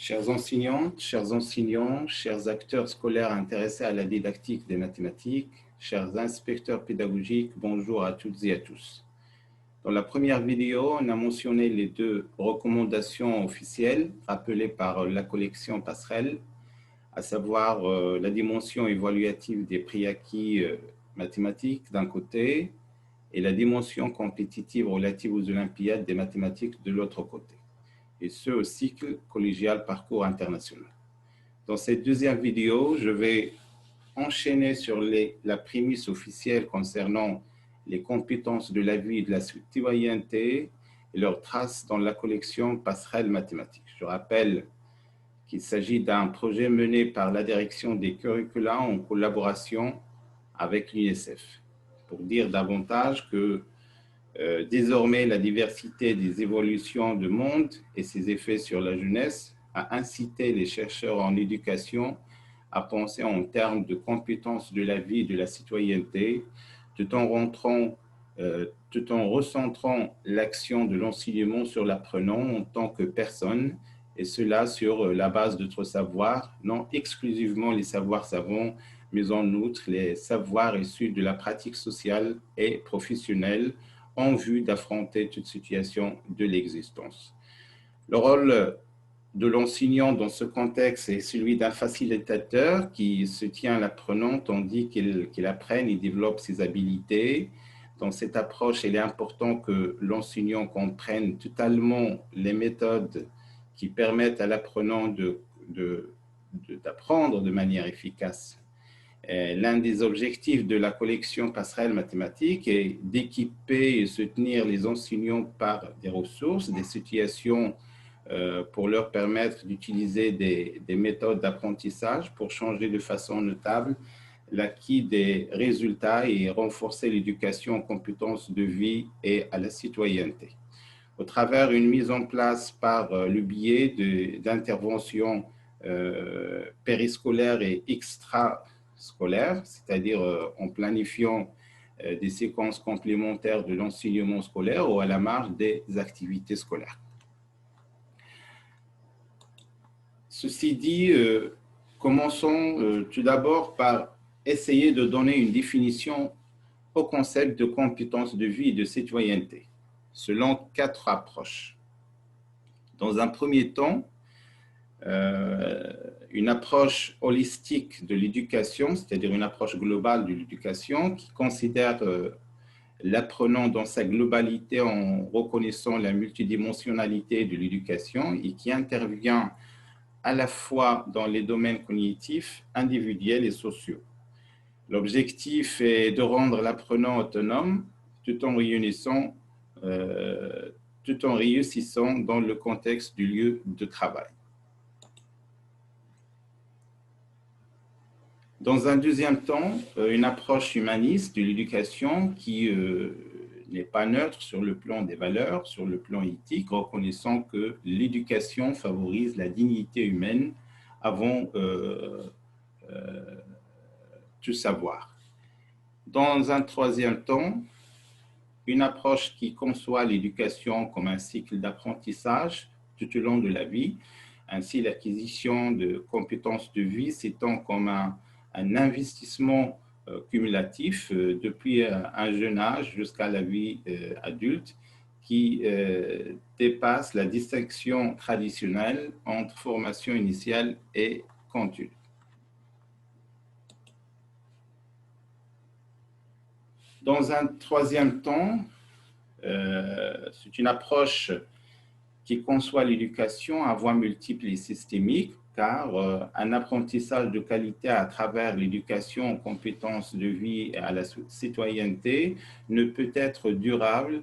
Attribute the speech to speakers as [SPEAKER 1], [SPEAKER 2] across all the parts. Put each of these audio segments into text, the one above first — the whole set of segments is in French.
[SPEAKER 1] Chères enseignantes, chers enseignants, chers acteurs scolaires intéressés à la didactique des mathématiques, chers inspecteurs pédagogiques, bonjour à toutes et à tous. Dans la première vidéo, on a mentionné les deux recommandations officielles rappelées par la collection Passerelle, à savoir la dimension évaluative des prix acquis mathématiques d'un côté et la dimension compétitive relative aux Olympiades des mathématiques de l'autre côté, et ce au cycle collégial parcours international. Dans cette deuxième vidéo, je vais enchaîner sur la prémisse officielle concernant les compétences de la vie et de la citoyenneté et leurs traces dans la collection Passerelle mathématiques. Je rappelle qu'il s'agit d'un projet mené par la direction des curricula en collaboration avec l'UNICEF. Pour dire davantage que désormais, la diversité des évolutions du monde et ses effets sur la jeunesse a incité les chercheurs en éducation à penser en termes de compétences de la vie et de la citoyenneté, tout en recentrant l'action de l'enseignement sur l'apprenant en tant que personne, et cela sur la base d'autres savoirs, non exclusivement les savoirs savants, mais en outre les savoirs issus de la pratique sociale et professionnelle, en vue d'affronter toute situation de l'existence. Le rôle de l'enseignant dans ce contexte est celui d'un facilitateur qui se tient à l'apprenant tandis qu'il apprenne et développe ses habiletés. Dans cette approche, il est important que l'enseignant comprenne totalement les méthodes qui permettent à l'apprenant d'apprendre de manière efficace. L'un des objectifs de la collection Passerelle mathématiques est d'équiper et soutenir les enseignants par des ressources, des situations pour leur permettre d'utiliser des méthodes d'apprentissage pour changer de façon notable l'acquis des résultats et renforcer l'éducation aux compétences de vie et à la citoyenneté. Au travers d'une mise en place par le biais d'interventions périscolaires et extrascolaires, c'est-à-dire en planifiant des séquences complémentaires de l'enseignement scolaire ou à la marge des activités scolaires. Ceci dit, commençons tout d'abord par essayer de donner une définition au concept de compétences de vie et de citoyenneté, selon 4 approches. Dans un premier temps, une approche holistique de l'éducation, c'est-à-dire une approche globale de l'éducation qui considère l'apprenant dans sa globalité en reconnaissant la multidimensionnalité de l'éducation et qui intervient à la fois dans les domaines cognitifs, individuels et sociaux. L'objectif est de rendre l'apprenant autonome tout en réussissant dans le contexte du lieu de travail. Dans un deuxième temps, une approche humaniste de l'éducation qui n'est pas neutre sur le plan des valeurs, sur le plan éthique, reconnaissant que l'éducation favorise la dignité humaine avant tout savoir. Dans un troisième temps, une approche qui conçoit l'éducation comme un cycle d'apprentissage tout au long de la vie. Ainsi, l'acquisition de compétences de vie s'étend comme un investissement cumulatif depuis un jeune âge jusqu'à la vie adulte qui dépasse la distinction traditionnelle entre formation initiale et continue. Dans un troisième temps, c'est une approche qui conçoit l'éducation à voie multiple et systémique, car un apprentissage de qualité à travers l'éducation aux compétences de vie et à la citoyenneté ne peut être durable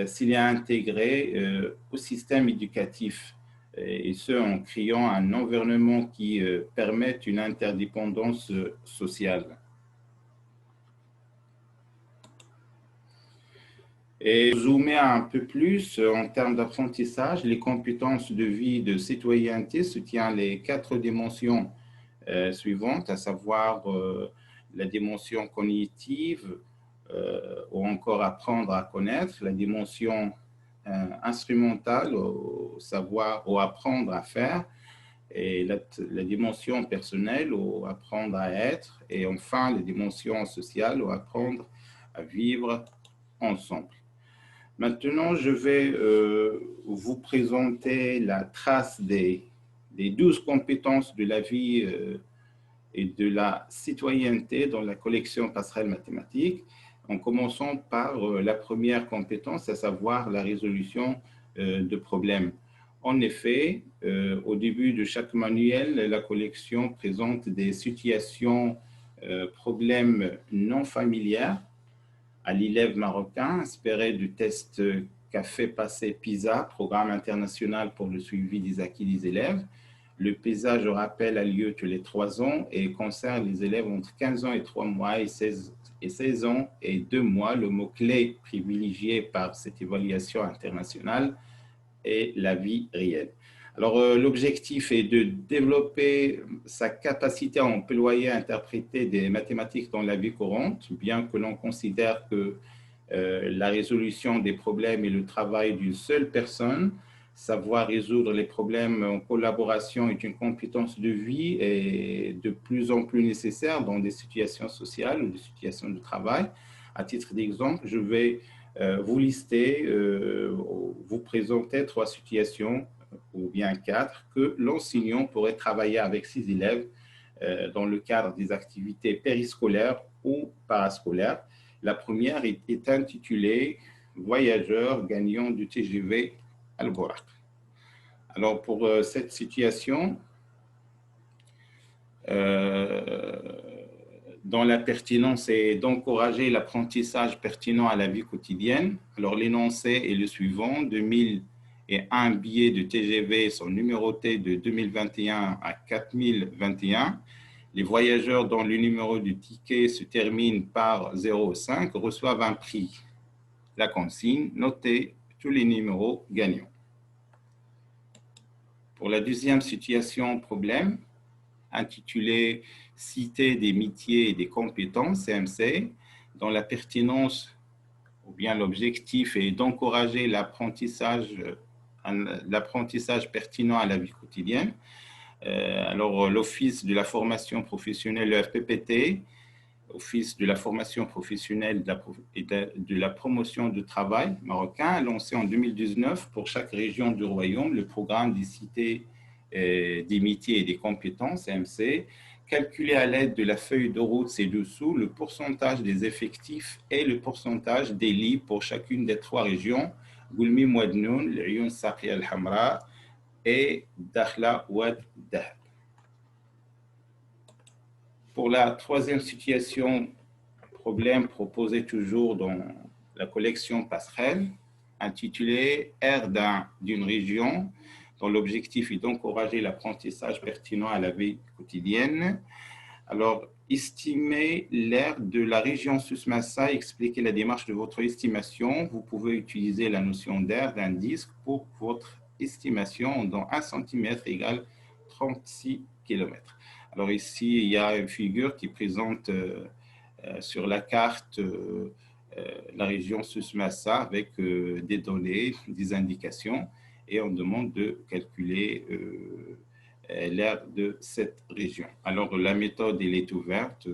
[SPEAKER 1] s'il est intégré au système éducatif, et ce en créant un environnement qui permette une interdépendance sociale. Et zoomer un peu plus en termes d'apprentissage, les compétences de vie de citoyenneté soutiennent les 4 dimensions suivantes, à savoir la dimension cognitive ou encore apprendre à connaître, la dimension instrumentale, au savoir ou apprendre à faire, et la dimension personnelle ou apprendre à être, et enfin la dimension sociale ou apprendre à vivre ensemble. Maintenant, je vais vous présenter la trace des 12 compétences de la vie et de la citoyenneté dans la collection Passerelle mathématique, en commençant par la première compétence, à savoir la résolution de problèmes. En effet, au début de chaque manuel, la collection présente des situations, problèmes non familières à l'élève marocain, inspiré du test qu'a fait passer PISA, Programme international pour le suivi des acquis des élèves. Le PISA, je rappelle, a lieu tous les 3 ans et concerne les élèves entre 15 ans et 3 mois et 16 ans et 2 mois. Le mot-clé privilégié par cette évaluation internationale est la vie réelle. Alors, l'objectif est de développer sa capacité à employer, à interpréter des mathématiques dans la vie courante, bien que l'on considère que la résolution des problèmes est le travail d'une seule personne. Savoir résoudre les problèmes en collaboration est une compétence de vie et de plus en plus nécessaire dans des situations sociales ou des situations de travail. À titre d'exemple, je vais vous lister, vous présenter 3 situations ou bien 4 que l'enseignant pourrait travailler avec ses élèves dans le cadre des activités périscolaires ou parascolaires. La première est intitulée « Voyageurs gagnants du TGV Al-Bouraq ». Alors, pour cette situation, dont la pertinence est d'encourager l'apprentissage pertinent à la vie quotidienne. Alors, l'énoncé est le suivant. 2001 billets de TGV sont numérotés de 2021 à 4021. Les voyageurs dont le numéro du ticket se termine par 05 reçoivent un prix. La consigne, notez tous les numéros gagnants. Pour la deuxième situation problème, intitulée « Cité des métiers et des compétences » CMC, dont la pertinence ou bien l'objectif est d'encourager l'apprentissage pertinent à la vie quotidienne. Alors, l'Office de la formation professionnelle, le FPPT, Office de la formation professionnelle et de la promotion du travail marocain, a lancé en 2019 pour chaque région du royaume le programme des cités des métiers et des compétences, MC, calculé à l'aide de la feuille de route ci-dessous le pourcentage des effectifs et le pourcentage des lits pour chacune des 3 régions, Goulmi Mouadnoun, Lyoun Saqi al-Hamra et Dakhla Ouad Dahab. Pour la troisième situation, problème proposé toujours dans la collection Passerelle, intitulée « Aire d'une région », dont l'objectif est d'encourager l'apprentissage pertinent à la vie quotidienne. Alors, estimer l'aire de la région Souss-Massa, expliquer la démarche de votre estimation. Vous pouvez utiliser la notion d'aire d'un disque pour votre estimation, dont 1 cm égale 36 km. Alors ici, il y a une figure qui présente sur la carte la région Souss-Massa avec des données, des indications, et on demande de calculer l'aire de cette région. Alors, la méthode, elle est ouverte,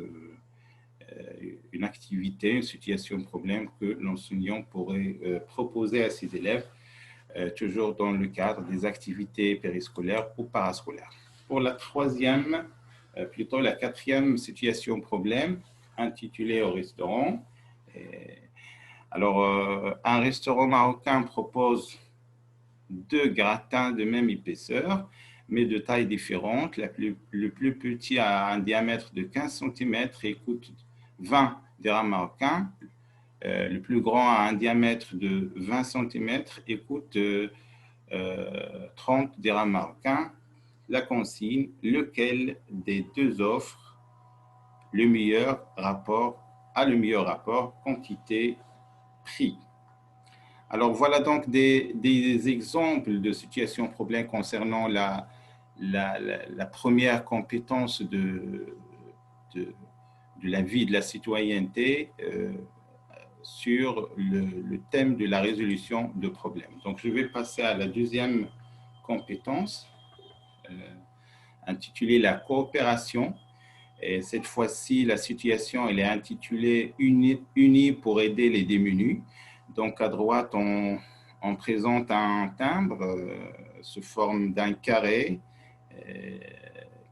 [SPEAKER 1] une activité, une situation problème que l'enseignant pourrait proposer à ses élèves, toujours dans le cadre des activités périscolaires ou parascolaires. Pour la troisième, plutôt la quatrième situation problème, intitulée au restaurant. Alors, un restaurant marocain propose 2 gratins de même épaisseur, mais de tailles différentes. Le plus petit a un diamètre de 15 cm et coûte 20 dirhams marocains. Le plus grand a un diamètre de 20 cm et coûte 30 dirhams marocains. La consigne, lequel des 2 offres le meilleur rapport quantité-prix. Alors, voilà donc des exemples de situations problèmes concernant la première compétence de la vie de la citoyenneté sur le thème de la résolution de problèmes. Donc, je vais passer à la deuxième compétence. intitulée La coopération. Et cette fois-ci, la situation elle est intitulée Unis pour aider les démunis. Donc à droite, on présente un timbre sous forme d'un carré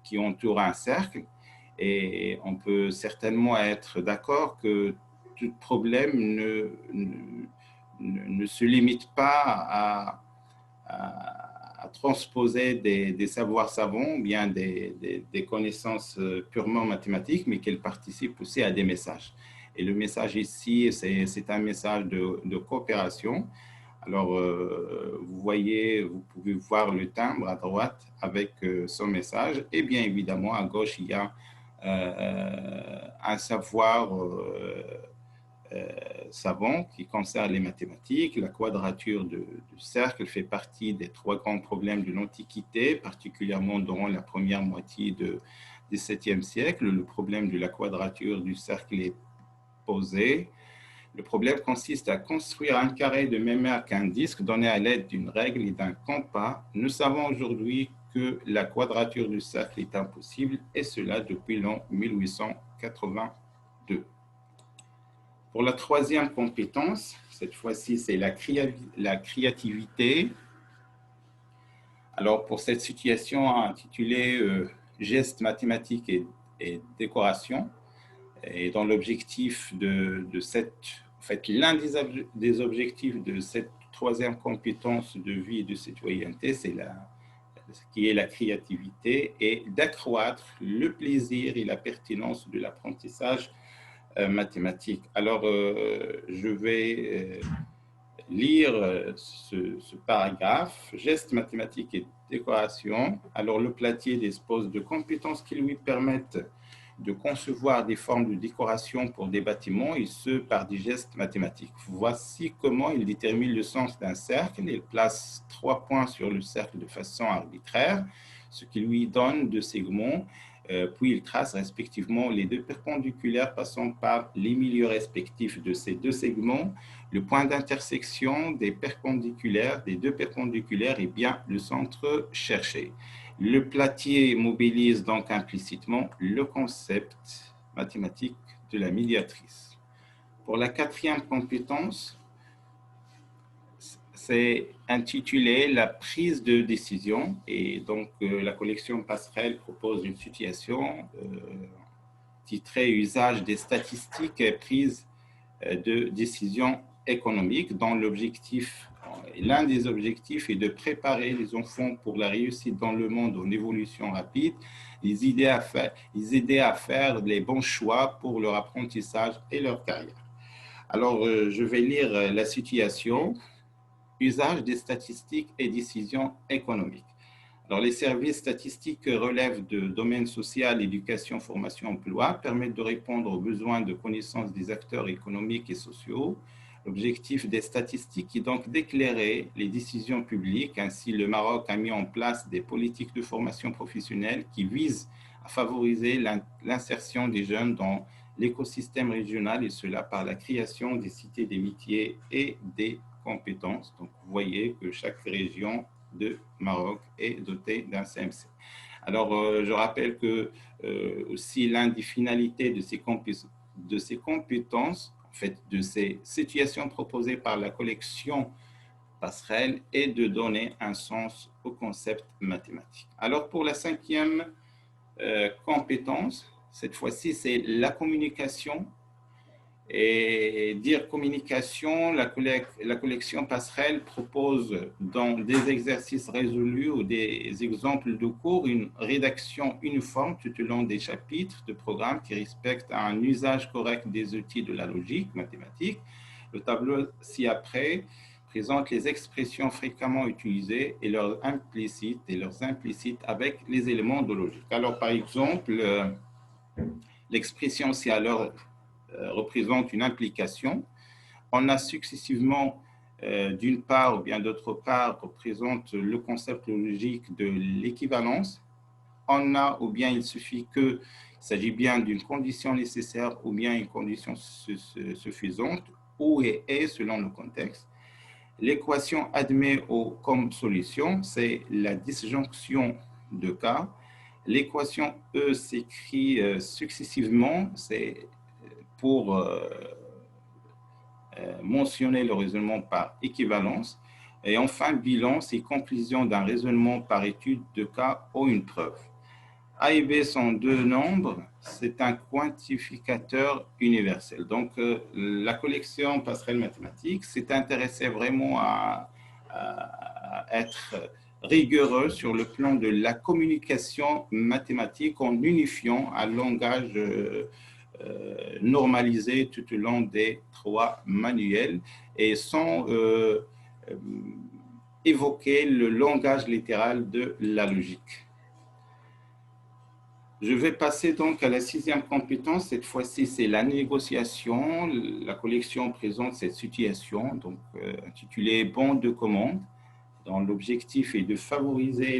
[SPEAKER 1] qui entoure un cercle. Et on peut certainement être d'accord que tout problème ne se limite pas à transposer des savoirs savants, bien des connaissances purement mathématiques, mais qu'elle participe aussi à des messages. Et le message ici, c'est un message de coopération. Alors, vous pouvez voir le timbre à droite avec son message. Et bien évidemment, à gauche, il y a un savoir savant qui concerne les mathématiques. La quadrature du cercle fait partie des 3 grands problèmes de l'Antiquité, particulièrement durant la première moitié du XVIIe siècle. Le problème de la quadrature du cercle est posé. Le problème consiste à construire un carré de même aire qu'un disque donné à l'aide d'une règle et d'un compas. Nous savons aujourd'hui que la quadrature du cercle est impossible, et cela depuis l'an 1882. Pour la 3e compétence, cette fois-ci, c'est la créativité. Alors, pour cette situation intitulée Gestes mathématiques et décoration, et dans l'objectif l'un des objectifs de cette 3e compétence de vie et de citoyenneté, qui est la créativité, et d'accroître le plaisir et la pertinence de l'apprentissage mathématique. Alors, je vais lire ce paragraphe. Gestes mathématiques et décoration. Alors, le platier dispose de compétences qui lui permettent de concevoir des formes de décoration pour des bâtiments, et ce, par des gestes mathématiques. Voici comment il détermine le sens d'un cercle. Il place 3 points sur le cercle de façon arbitraire, ce qui lui donne 2 segments. Puis il trace respectivement les 2 perpendiculaires passant par les milieux respectifs de ces 2 segments. Le point d'intersection des 2 perpendiculaires est bien le centre cherché. Le platier mobilise donc implicitement le concept mathématique de la médiatrice. Pour la 4e compétence, c'est intitulé La prise de décision, et donc la collection Passerelle propose une situation titrée Usage des statistiques et prise de décision économique, dont l'un des objectifs est de préparer les enfants pour la réussite dans le monde en évolution rapide, les aider à faire les bons choix pour leur apprentissage et leur carrière. Alors, je vais lire la situation. Usage des statistiques et décisions économiques. Alors, les services statistiques relèvent de domaines social, éducation, formation, emploi, permettent de répondre aux besoins de connaissance des acteurs économiques et sociaux. L'objectif des statistiques est donc d'éclairer les décisions publiques. Ainsi, le Maroc a mis en place des politiques de formation professionnelle qui visent à favoriser l'insertion des jeunes dans l'écosystème régional, et cela par la création des cités des métiers et des compétences. Donc, vous voyez que chaque région de Maroc est dotée d'un CMC. Alors, je rappelle que aussi l'une des finalités de ces compétences, en fait, de ces situations proposées par la collection Passerelle, est de donner un sens au concept mathématique. Alors, pour la 5e compétence, cette fois-ci, c'est la communication. Et dire communication, la collection Passerelle propose dans des exercices résolus ou des exemples de cours une rédaction uniforme tout au long des chapitres de programme qui respecte un usage correct des outils de la logique mathématique. Le tableau ci-après présente les expressions fréquemment utilisées et leurs implicites avec les éléments de logique. Alors, par exemple, l'expression ci alors représente une implication. On a successivement, d'une part ou bien d'autre part, représente le concept logique de l'équivalence. On a, ou bien il suffit qu'il s'agit bien d'une condition nécessaire ou bien une condition suffisante, ou et est selon le contexte. L'équation admet comme solution, c'est la disjonction de cas. L'équation E s'écrit successivement, c'est pour mentionner le raisonnement par équivalence. Et enfin, bilan, c'est conclusion d'un raisonnement par étude de cas ou une preuve. A et B sont deux nombres, c'est un quantificateur universel. Donc, la collection passerelle mathématique s'est intéressée vraiment à être rigoureux sur le plan de la communication mathématique en unifiant un langage normalisé tout au long des 3 manuels et sans évoquer le langage littéral de la logique. Je vais passer donc à la 6e compétence. Cette fois-ci, c'est la négociation. La collection présente cette situation, donc intitulée bon de commande, dont l'objectif est de favoriser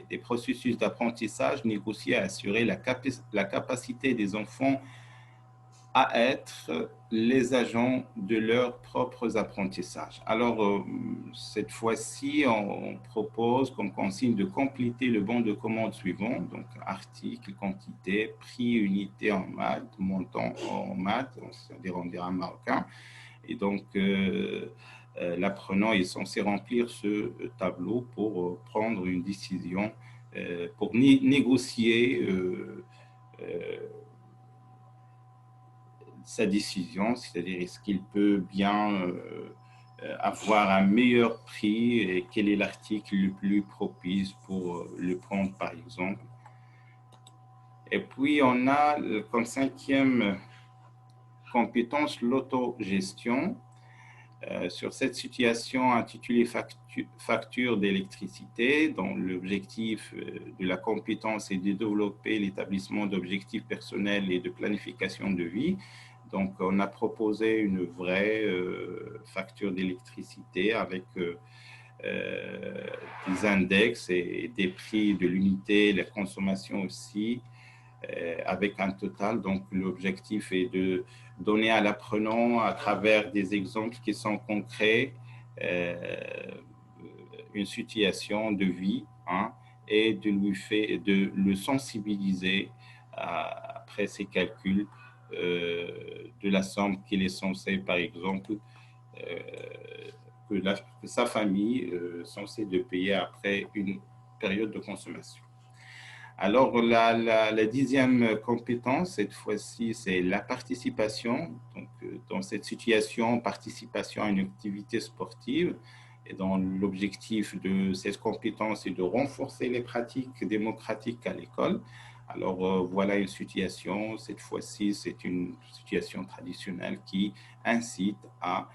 [SPEAKER 1] les processus d'apprentissage négociés à assurer la capacité des enfants à être les agents de leurs propres apprentissages. Alors, cette fois-ci, on propose comme consigne de compléter le bon de commande suivant, donc article, quantité, prix, unité en maths, montant en maths, c'est-à-dire en dirham marocain. Et donc, l'apprenant est censé remplir ce tableau pour prendre une décision, pour négocier sa décision, c'est-à-dire est-ce qu'il peut bien avoir un meilleur prix et quel est l'article le plus propice pour le prendre, par exemple. Et puis, on a comme 5e compétence l'autogestion. Sur cette situation intitulée facture d'électricité, dont l'objectif de la compétence est de développer l'établissement d'objectifs personnels et de planification de vie. Donc, on a proposé une vraie facture d'électricité avec des index et des prix de l'unité, la consommation aussi, avec un total. Donc, l'objectif est de donner à l'apprenant, à travers des exemples qui sont concrets, une situation de vie, hein, et de le sensibiliser après ses calculs de la somme qu'il est censé, par exemple, que sa famille est censée de payer après une période de consommation. Alors, la 10e compétence, cette fois-ci, c'est la participation. Donc, dans cette situation, participation à une activité sportive. Et dans l'objectif de cette compétence est de renforcer les pratiques démocratiques à l'école. Alors, voilà une situation, cette fois-ci, c'est une situation traditionnelle qui incite à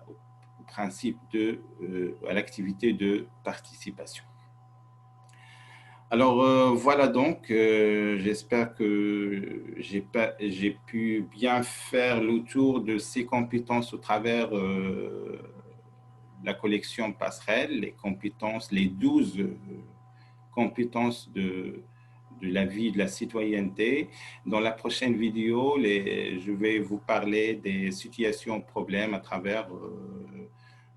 [SPEAKER 1] au principe à l'activité de participation. Alors, voilà donc, j'espère que j'ai pu bien faire le tour de ces compétences au travers la collection passerelle, les compétences, les 12 compétences de la vie de la citoyenneté. Dans la prochaine vidéo, je vais vous parler des situations problèmes à travers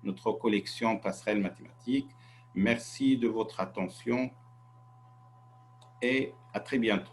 [SPEAKER 1] notre collection passerelle mathématique. Merci de votre attention et à très bientôt.